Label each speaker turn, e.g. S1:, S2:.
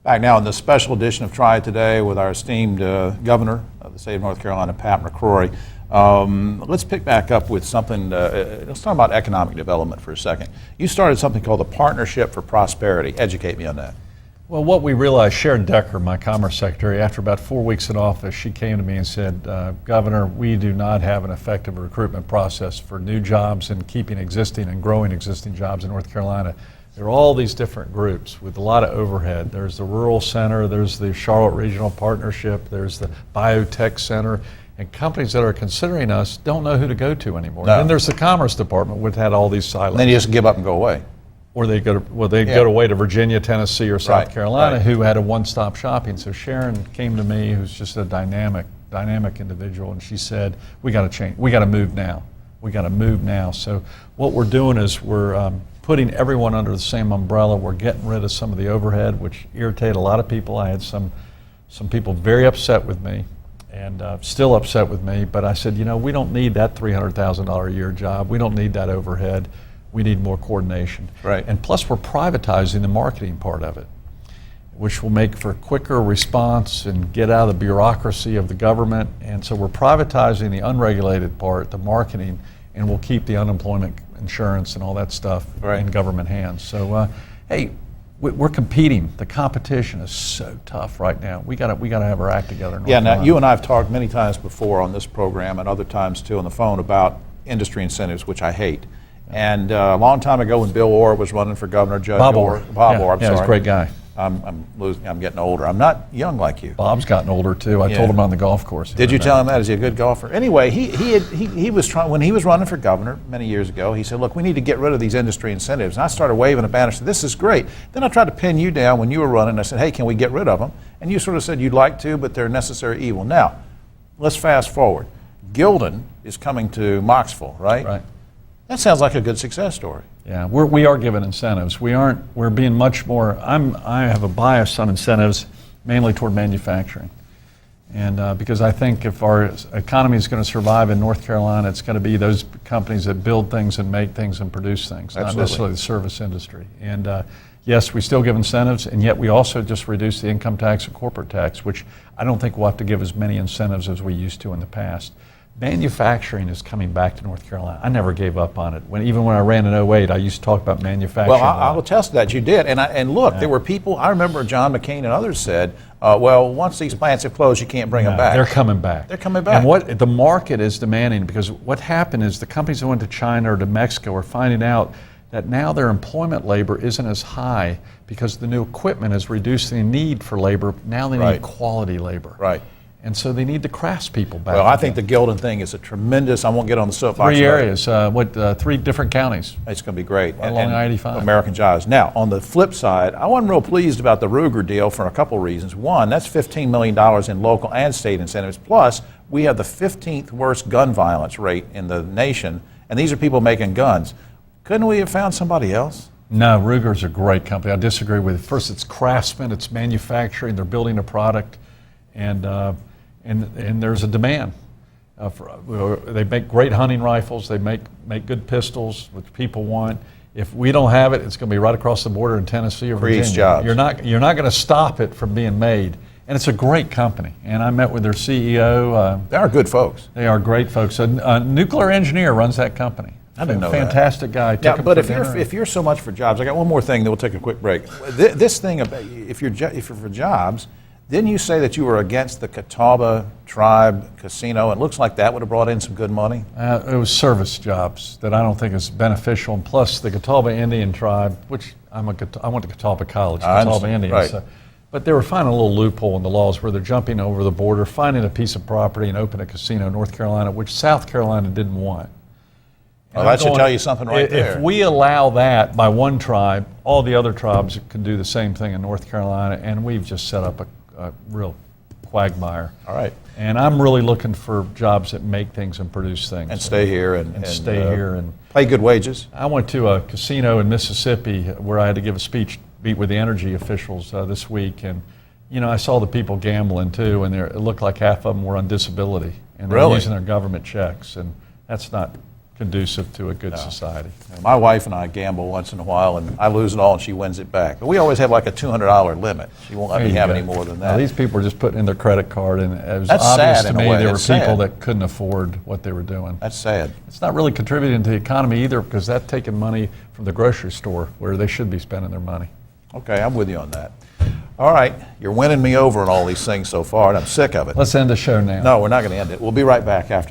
S1: Back now in this special edition of Try It Today with our esteemed governor of the state of North Carolina, Pat McCrory. Let's pick back up with something, let's talk about economic development for a second. You started something called the Partnership for Prosperity. Educate me on that.
S2: Well, what we realized, Sharon Decker, my Commerce Secretary, after about 4 weeks in office, she came to me and said, Governor, we do not have an effective recruitment process for new jobs and keeping existing and growing existing jobs in North Carolina. There are all these different groups with a lot of overhead. There's the Rural Center, there's the Charlotte Regional Partnership, there's the Biotech Center, and companies that are considering us don't know who to go to anymore.
S1: No.
S2: And then there's the Commerce Department, which had all these silos.
S1: And then you just give up and go away.
S2: Or they go away to Virginia, Tennessee, or South Carolina, who had a one-stop shopping. So Sharon came to me, who's just a dynamic individual, and she said, "We got to change. We got to move now. We got to move now." So what we're doing is we're putting everyone under the same umbrella. We're getting rid of some of the overhead, which irritated a lot of people. I had some people very upset with me, and still upset with me. But I said, we don't need that $300,000 a year job. We don't need that overhead. We need more coordination.
S1: Right.
S2: And plus we're privatizing the marketing part of it, which will make for quicker response and get out of the bureaucracy of the government. And so we're privatizing the unregulated part, the marketing, and we'll keep the unemployment insurance and all that stuff in government hands. So, hey, we're competing. The competition is so tough right now. We got to have our act together.
S1: Yeah, now you and I have talked many times before on this program and other times too on the phone about industry incentives, which I hate. And a long time ago when Bill Orr was running for governor,
S2: Bob Orr,
S1: I'm sorry.
S2: He's a great guy.
S1: I'm getting older. I'm not young like you.
S2: Bob's gotten older too. I told him on the golf course.
S1: Did you tell him that? Is he a good golfer? Anyway, he was trying, when he was running for governor many years ago, he said, look, we need to get rid of these industry incentives. And I started waving a banner. I said, this is great. Then I tried to pin you down when you were running. I said, hey, can we get rid of them? And you sort of said you'd like to, but they're a necessary evil. Now, let's fast forward. Gildan is coming to Mocksville, right?
S2: Right.
S1: That sounds like a good success story.
S2: Yeah, we are given incentives. We're being much more, I have a bias on incentives mainly toward manufacturing. And because I think if our economy is going to survive in North Carolina, it's going to be those companies that build things and make things and produce things, not necessarily the service industry. And yes, we still give incentives, and yet we also just reduce the income tax and corporate tax, which I don't think we'll have to give as many incentives as we used to in the past. Manufacturing is coming back to North Carolina. I never gave up on it. Even when I ran in 08, I used to talk about manufacturing.
S1: Well, I will attest to that. You did. And look, there were people, I remember John McCain and others said, well, once these plants have closed, you can't bring them back.
S2: They're coming back.
S1: They're coming back.
S2: And what the market is demanding, because what happened is the companies that went to China or to Mexico are finding out that now their employment labor isn't as high because the new equipment is reducing the need for labor. Now they need quality labor.
S1: Right.
S2: And so they need the craftspeople back.
S1: Well, I think the Gildan thing is a tremendous, I won't get on the soapbox.
S2: 3 areas, 3 different counties.
S1: It's going to be great.
S2: Along I-85.
S1: American jobs. Now, on the flip side, I wasn't real pleased about the Ruger deal for a couple reasons. One, that's $15 million in local and state incentives. Plus, we have the 15th worst gun violence rate in the nation, and these are people making guns. Couldn't we have found somebody else?
S2: No, Ruger's a great company. I disagree with it. First, it's craftsmen, it's manufacturing, they're building a product, and there's a demand. They make great hunting rifles, they make good pistols, which people want. If we don't have it, it's going to be right across the border in Tennessee or Virginia.
S1: Creates jobs.
S2: You're not going to stop it from being made. And it's a great company. And I met with their CEO.
S1: They are good folks.
S2: They are great folks. A nuclear engineer runs that company.
S1: I didn't know
S2: Fantastic guy.
S1: Yeah, but if you're so much for jobs, I got one more thing, then we'll take a quick break. This thing, if you're for jobs, didn't you say that you were against the Catawba Tribe Casino? It looks like that would have brought in some good money.
S2: It was service jobs that I don't think is beneficial. And plus, the Catawba Indian Tribe, which I went to Catawba College, Catawba Indians.
S1: Right.
S2: But they were finding a little loophole in the laws where they're jumping over the border, finding a piece of property and open a casino in North Carolina, which South Carolina didn't want.
S1: Well, that should tell you something right there.
S2: If we allow that by one tribe, all the other tribes can do the same thing in North Carolina, and we've just set up a real quagmire.
S1: All right.
S2: And I'm really looking for jobs that make things and produce things.
S1: And stay here and
S2: stay here and
S1: pay good wages.
S2: I went to a casino in Mississippi where I had to give a speech, meet with the energy officials this week, and I saw the people gambling too, and it looked like half of them were on disability, and they're using their government checks, and that's not conducive to a good society.
S1: My wife and I gamble once in a while, and I lose it all, and she wins it back. But we always have like a $200 limit. She won't let me have any more than that.
S2: Now, these people are just putting in their credit card, and it was
S1: That's
S2: obvious
S1: sad
S2: to
S1: in a
S2: me
S1: way.
S2: there were
S1: It's
S2: people
S1: sad.
S2: that couldn't afford what they were doing.
S1: That's sad.
S2: It's not really contributing to the economy either, because that's taking money from the grocery store where they should be spending their money.
S1: Okay, I'm with you on that. All right, you're winning me over on all these things so far, and I'm sick of it.
S2: Let's end the show now.
S1: No, we're not going to end it. We'll be right back after